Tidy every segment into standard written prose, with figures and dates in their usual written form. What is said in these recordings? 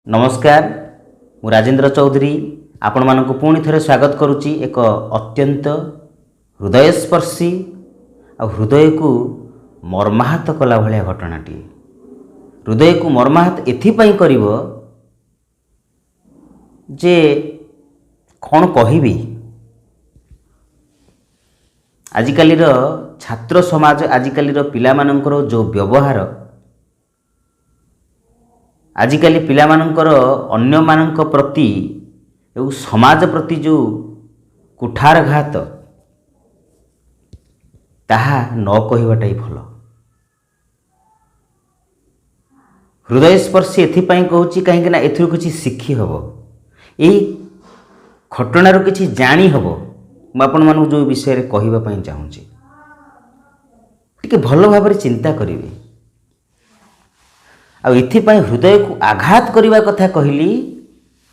नमस्कार मु राजेंद्र चौधरी आपण मानक पुणी थे स्वागत करुच्ची एक अत्यंत हृदयस्पर्शी आ हृदय को मर्माहत कला भाया घटनाटी। हृदय को मर्माहत एथिपाई करिवो जे कौन कहबी। आजिकालीर छात्र समाज आजिकालीर पिला मानकर जो व्यवहार आजिकाली पिला मानकर अन्य मानक प्रति एवं समाज प्रति जो कुठारघात ताहा न कहवाटाई भल। हृदय स्पर्शी एथिपाई कहूँ कहीं एथुर किसी शिखी हम यही घटनार किसी जानी हम। मुझे आपण मानक जो विषय कहवाई चाहूँगी टिके भल भाव चिंता करेंगे। आथिपाई हृदय को आघात करने कथा कहली,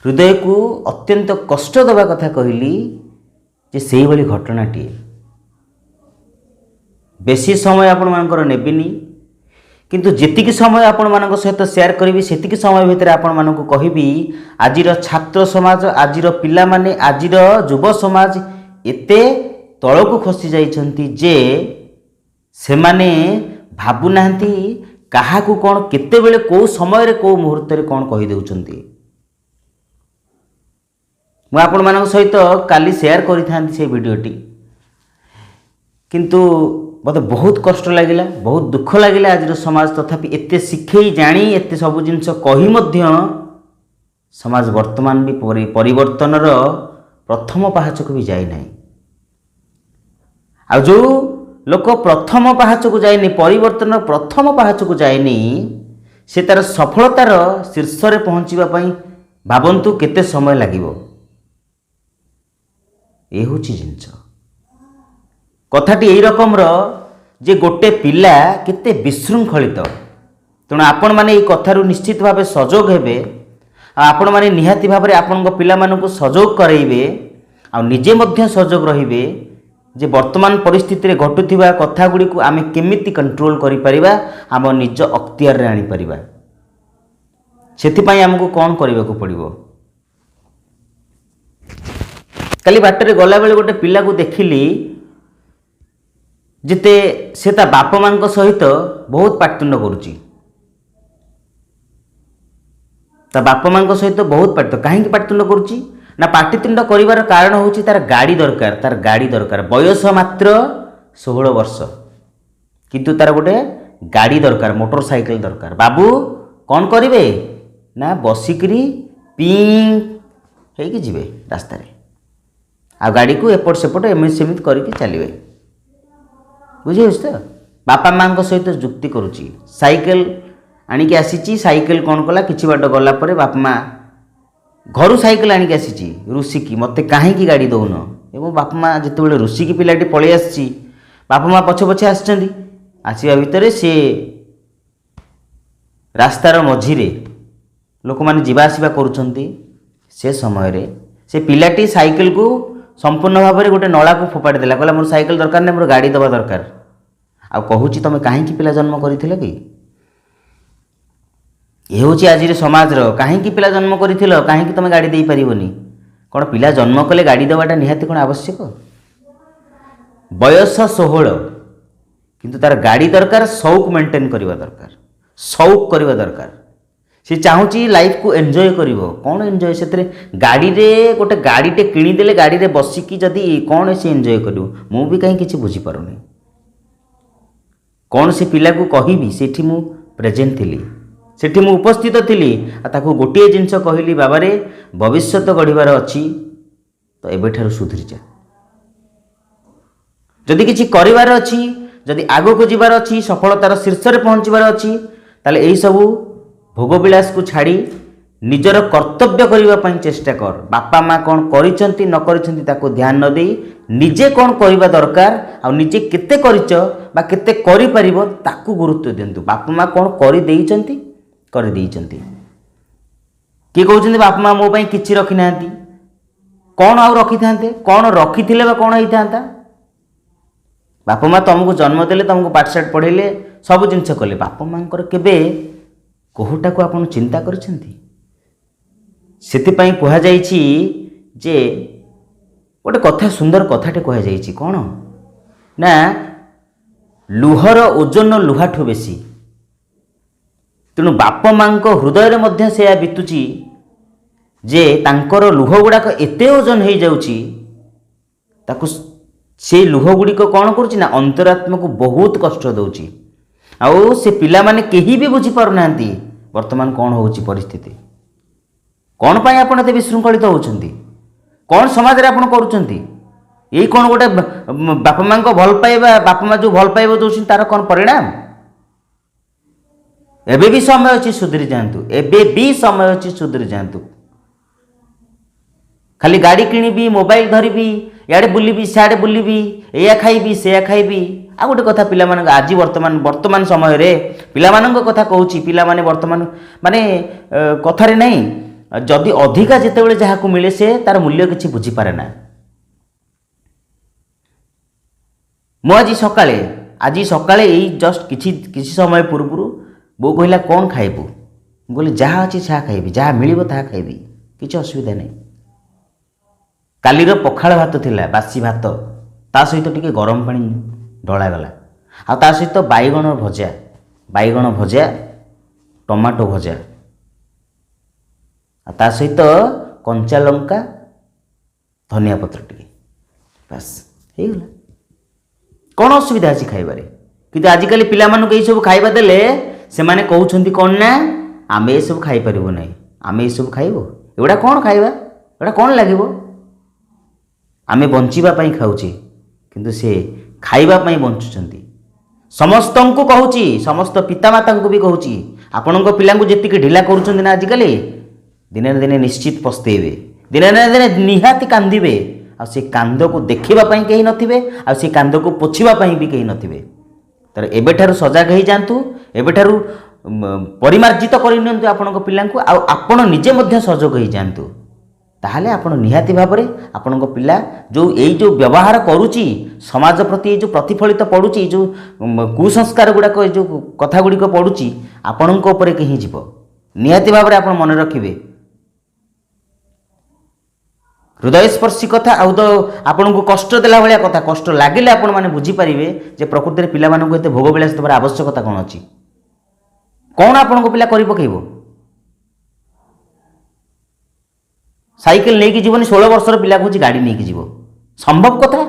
हृदय को अत्यंत कष्ट देवा कथा कहली जे से भली घटनाटी बेसी समय आपण मानकर नेबिनी किंतु जेतिकी समय आपण मानक सहित शेयर करी सेतिकी समय भितर आपण मानक कहबी आजिर छात्र समाज आजिर पिला माने आजिर युव समाज एते तळकु खसी जाइछंती जे से माने भाबु नाहंती कहा को कौन केते बेले को समय रे को मुहूर्त रे कौन कहि देउचंती। मु आपण मानक सहित काली शेयर करि थांती से वीडियोटी किंतु मते बहुत कष्ट लागिला, बहुत दुख लागिला आज समाज तथापि एते शिखई जानी एते सब जिंस कहि मध्य समाज वर्तमान भी परिवर्तनर प्रथम पाहाचक भी जाय नाही। आ जो लोक प्रथम पाहाच को जाएनि परिवर्तन प्रथम पाहाच को जाएनि से तार सफलतार शीर्ष रे पहुँचवा भावंतु केते समय लागिवो। ए होची जिंस कथाटी एई रकमर जे गोटे पिला केते विशृंखलित। तेणु आपण माने एई कथारु निश्चित भावे सजोग हेबे। आपण माने निहाती भावे आपनक पिला मानकु सजोग करैबे आ निजे मध्य सजोग रहिबे जे वर्तमान परिस्थिति रे घटुथिबा कथा गुडी को आमे केमिति कंट्रोल करि परिबा आम निज अख्तियार रे आनी परिबा। सेथि पई हमकु कोन करिबा को पड़िबो। काली बाटर गला बेले गोटे पिला को देखिली जेते से ता बाप मांक सहित बहुत पाटतुंड करूची। ता बाप मांक सहित बहुत पाटतुंड काहे पाटतुंड करूची ना पाटितुंड करिवार कारण होची तार गाड़ी दरकार। तार गाड़ी दरकार बयस मात्र 16 वर्ष किंतु तार गोटे गाड़ी दरकार मोटरसाइकिल दरकार। बाबू कौन करिवे ना बसिकरी पिंग हेकी जिवे रास्ता रे आ गाड़ी को एपट सेपट एमित सेमित करके चलिए। बुझे तो बापा माँ सहित जुक्ति करुच्ची साइकेल आणिकी आसीची साइकेल कौन कला किछि बाट गला परे बापा माँ घर साइकेल आणिकी आसीची रुसिकी मते काहेकी गाड़ी दौन एवं बापा माँ जिते रुसिकी पिलाटी पलि आसी बापा माँ पछे पछे आसचंदी आसीबा भितर से रास्तार मझिरे लोक माने जीवा आसीबा करूछंती। से समय रे से पिलाटी साइकेल को संपूर्ण भाव में गोटे नला को फोपाड़ी देला कहला मोर साइकेल दरकार नहीं मोर गाड़ी दबा दरकार। आ कहूची तुम काहेकी पिला जन्म करथिल कि ये हूँ आज समाज कहीं पिला जन्म कर कहीं तुम गाड़ी दे पारबनी कौन पिला जन्म कले गाड़ी देवाटा निहाती कौन आवश्यक। बयस 16 किंतु तार गाड़ी दरकार शौक मेंटेन करवा दरकार शौक करवा दरकार। सी चाहूँगी लाइफ को एंजॉय करिवो कौन एंजॉय से गाड़ी रे गोटे गाड़ीटे किणीदेले गाड़ी रे बसिकी जदि कौन से एंजॉय करिवो मु भी कहीं किसी बुझीपारुनी कौन से पिला को कहबी सेठी मु प्रेजेंट थिली सेठी मु उपस्थित थिली ताको गोटे जिनस कहली बाबा रे भविष्य गढ़िबार अच्छी तो एबेठारु सुधरी जा जदि किछि करिवार अच्छी जदि आगो को जीवार अच्छी सफलतार शीर्ष रे पहुँचबार अच्छी ताले एई सबु भोगविलास को छाड़ी निजर कर्तव्य करबा पई चेष्टा कर। बापा माँ कौन करिसंती न करिसंती ताको ध्यान न देई निजे कौन करबा दरकार आ निजे केते करिच बा केते करि परिबो ताकू गुरुत्व देंतु। बापा माँ कौन करि देइचंती कर देइचंती किए कहउचंती बापा माँ मो पई किछि रखि नांती कौन आउ रखि थांते कौन रखिथिले बा कौन होई थांता। बापा माँ तुमको जन्म देले तुमको पाठशाठ पढ़ेले सब जिनस कले बापा माँ केबे कोहटा को आपण चिंता करछंती ସେଥିପାଇଁ କୁହାଯାଇଛି ଯେ ଗୋଟେ କଥା ସୁନ୍ଦର କଥାଟେ କୁହାଯାଇଛି କ'ଣ ନା ଲୁହର ଓଜନ ଲୁହାଠୁ ବେଶୀ। ତେଣୁ ବାପା ମାଙ୍କ ହୃଦୟରେ ମଧ୍ୟ ସେୟା ବିତୁଛି ଯେ ତାଙ୍କର ଲୁହ ଗୁଡ଼ାକ ଏତେ ଓଜନ ହେଇଯାଉଛି ତାକୁ ସେଇ ଲୁହ ଗୁଡ଼ିକ କ'ଣ କରୁଛି ନା ଅନ୍ତରାତ୍ମାକୁ ବହୁତ କଷ୍ଟ ଦେଉଛି। ଆଉ ସେ ପିଲାମାନେ କେହି ବି ବୁଝିପାରୁନାହାନ୍ତି ବର୍ତ୍ତମାନ କ'ଣ ହେଉଛି ପରିସ୍ଥିତି। କ'ଣ ପାଇଁ ଆପଣ ଏତେ ବିଶୃଙ୍ଖଳିତ ହେଉଛନ୍ତି? କ'ଣ ସମାଜରେ ଆପଣ କରୁଛନ୍ତି? ଏଇ କ'ଣ ଗୋଟେ ବାପା ମାଙ୍କ ଭଲ ପାଇବା, ବାପା ମା ଯେଉଁ ଭଲ ପାଇବା ଦେଉଛନ୍ତି ତାର କ'ଣ ପରିଣାମ? ଏବେ ବି ସମୟ ଅଛି ସୁଧୁରି ଯାଆନ୍ତୁ, ଏବେ ବି ସମୟ ଅଛି ସୁଧୁରି ଯାଆନ୍ତୁ। ଖାଲି ଗାଡ଼ି କିଣିବି, ମୋବାଇଲ ଧରିବି, ଇଆଡ଼େ ବୁଲିବି, ସିଆଡ଼େ ବୁଲିବି, ଏଇଆ ଖାଇବି, ସେଇଆ ଖାଇବି। ଆଉ ଗୋଟେ କଥା ପିଲାମାନଙ୍କ ଆଜି ବର୍ତ୍ତମାନ ସମୟରେ ପିଲାମାନଙ୍କ କଥା କହୁଛି, ପିଲାମାନେ ବର୍ତ୍ତମାନ ମାନେ କଥାରେ ନାହିଁ, ଯଦି ଅଧିକା ଯେତେବେଳେ ଯାହାକୁ ମିଳେ ସେ ତାର ମୂଲ୍ୟ କିଛି ବୁଝିପାରେ ନା। ମୁଁ ଆଜି ସକାଳେ ଏଇ ଜଷ୍ଟ କିଛି ସମୟ ପୂର୍ବରୁ ବୋଉ କହିଲା କ'ଣ ଖାଇବୁ? ମୁଁ କହିଲି ଯାହା ଅଛି ଯାହା ଖାଇବି, ଯାହା ମିଳିବ ତାହା ଖାଇବି, କିଛି ଅସୁବିଧା ନାହିଁ। କାଲିର ପଖାଳ ଭାତ ଥିଲା, ବାସି ଭାତ, ତା ସହିତ ଟିକେ ଗରମ ପାଣି ଢଳାଗଲା, ଆଉ ତା ସହିତ ବାଇଗଣ ଭଜା, ଟମାଟୋ ଭଜା, ଆଉ ତା ସହିତ କଞ୍ଚା ଲଙ୍କା, ଧନିଆ ପତ୍ର ଟିକେ, ବାସ୍ ହେଇଗଲା। କ'ଣ ଅସୁବିଧା ଅଛି ଖାଇବାରେ? କିନ୍ତୁ ଆଜିକାଲି ପିଲାମାନଙ୍କୁ ଏଇସବୁ ଖାଇବା ଦେଲେ ସେମାନେ କହୁଛନ୍ତି କ'ଣ ନା ଆମେ ଏସବୁ ଖାଇପାରିବୁ ନାହିଁ, ଆମେ ଏସବୁ ଖାଇବୁ, ଏଗୁଡ଼ା କ'ଣ ଖାଇବା, ଏଗୁଡ଼ା କ'ଣ ଲାଗିବ? ଆମେ ବଞ୍ଚିବା ପାଇଁ ଖାଉଛେ କିନ୍ତୁ ସେ ଖାଇବା ପାଇଁ ବଞ୍ଚୁଛନ୍ତି। ସମସ୍ତଙ୍କୁ କହୁଛି, ସମସ୍ତ ପିତାମାତାଙ୍କୁ ବି କହୁଛି, ଆପଣଙ୍କ ପିଲାଙ୍କୁ ଯେତିକି ଢିଲା କରୁଛନ୍ତି ନା ଆଜିକାଲି, ଦିନେ ନା ଦିନେ ନିଶ୍ଚିତ ପସ୍ତେଇବେ, ଦିନେ ନା ଦିନେ ନିହାତି କାନ୍ଦିବେ। ଆଉ ସେ କାନ୍ଦକୁ ଦେଖିବା ପାଇଁ କେହି ନଥିବେ, ଆଉ ସେ କାନ୍ଦକୁ ପୋଛିବା ପାଇଁ ବି କେହି ନଥିବେ। ତେଣୁ ଏବେଠାରୁ ସଜାଗ ହେଇଯାଆନ୍ତୁ, ଏବେଠାରୁ ପରିମାର୍ଜିତ କରିନିଅନ୍ତୁ ଆପଣଙ୍କ ପିଲାଙ୍କୁ, ଆଉ ଆପଣ ନିଜେ ମଧ୍ୟ ସଜାଗ ହେଇଯାଆନ୍ତୁ। ତାହେଲେ ଆପଣ ନିହାତି ଭାବରେ ଆପଣଙ୍କ ପିଲା ଏଇ ଯେଉଁ ବ୍ୟବହାର କରୁଛି ସମାଜ ପ୍ରତି, ଏଇ ଯେଉଁ ପ୍ରତିଫଳିତ ପଡ଼ୁଛି, ଏଇ ଯେଉଁ କୁସଂସ୍କାର ଗୁଡ଼ାକ, ଏଇ ଯେଉଁ କଥା ଗୁଡ଼ିକ ପଡ଼ୁଛି ଆପଣଙ୍କ ଉପରେ କେହି ଯିବ। ନିହାତି ଭାବରେ ଆପଣ ମନେ ରଖିବେ, ହୃଦୟସ୍ପର୍ଶୀ କଥା, ଆଉ ତ ଆପଣଙ୍କୁ କଷ୍ଟ ଦେଲା ଭଳିଆ କଥା, କଷ୍ଟ ଲାଗିଲେ ଆପଣମାନେ ବୁଝିପାରିବେ ଯେ ପ୍ରକୃତିରେ ପିଲାମାନଙ୍କୁ ଏତେ ଭୋଗ ବିଳାସ ଦେବାର ଆବଶ୍ୟକତା କ'ଣ ଅଛି। କ'ଣ ଆପଣଙ୍କ ପିଲା କରି ପକାଇବ? ସାଇକେଲ ନେଇକି ଯିବନି, 16 ବର୍ଷର ପିଲା କହୁଛି ଗାଡ଼ି ନେଇକି ଯିବ, ସମ୍ଭବ କଥା?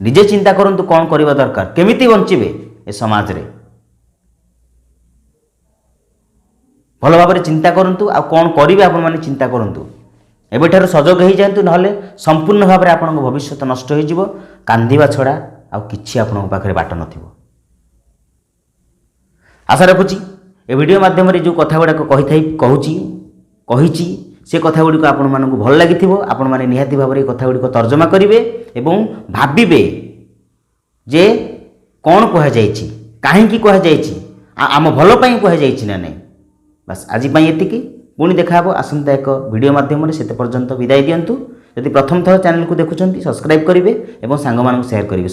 ନିଜେ ଚିନ୍ତା କରନ୍ତୁ କ'ଣ କରିବା ଦରକାର, କେମିତି ବଞ୍ଚିବେ ଏ ସମାଜରେ। ଭଲ ଭାବରେ ଚିନ୍ତା କରନ୍ତୁ, ଆଉ କ'ଣ କରିବେ ଆପଣମାନେ ଚିନ୍ତା କରନ୍ତୁ। ଏବେଠାରୁ ସଜଗ ହେଇଯାଆନ୍ତୁ, ନହେଲେ ସମ୍ପୂର୍ଣ୍ଣ ଭାବରେ ଆପଣଙ୍କ ଭବିଷ୍ୟତ ନଷ୍ଟ ହୋଇଯିବ। କାନ୍ଦିବା ଛଡ଼ା ଆଉ କିଛି ଆପଣଙ୍କ ପାଖରେ ବାଟ ନଥିବ। ଆଶା ରଖୁଛି ଏ ଭିଡ଼ିଓ ମାଧ୍ୟମରେ ଯେଉଁ କଥା ଗୁଡ଼ାକ କହିଛି ସେ କଥା ଗୁଡ଼ିକ ଆପଣମାନଙ୍କୁ ଭଲ ଲାଗିଥିବ। ଆପଣମାନେ ନିହାତି ଭାବରେ ଏ କଥା ଗୁଡ଼ିକ ତର୍ଜମା କରିବେ ଏବଂ ଭାବିବେ ଯେ କ'ଣ କୁହାଯାଇଛି, କାହିଁକି କୁହାଯାଇଛି, ଆମ ଭଲ ପାଇଁ କୁହାଯାଇଛି ନା ନାହିଁ। ବାସ୍ ଆଜି ପାଇଁ ଏତିକି, ପୁଣି ଦେଖା ହେବ ଆସନ୍ତା ଏକ ଭିଡ଼ିଓ ମାଧ୍ୟମରେ। ସେତେ ପର୍ଯ୍ୟନ୍ତ ବିଦାୟ ଦିଅନ୍ତୁ। ଯଦି ପ୍ରଥମ ଥର ଚ୍ୟାନେଲକୁ ଦେଖୁଛନ୍ତି ସବସ୍କ୍ରାଇବ୍ କରିବେ ଏବଂ ସାଙ୍ଗମାନଙ୍କୁ ସେୟାର କରିବେ।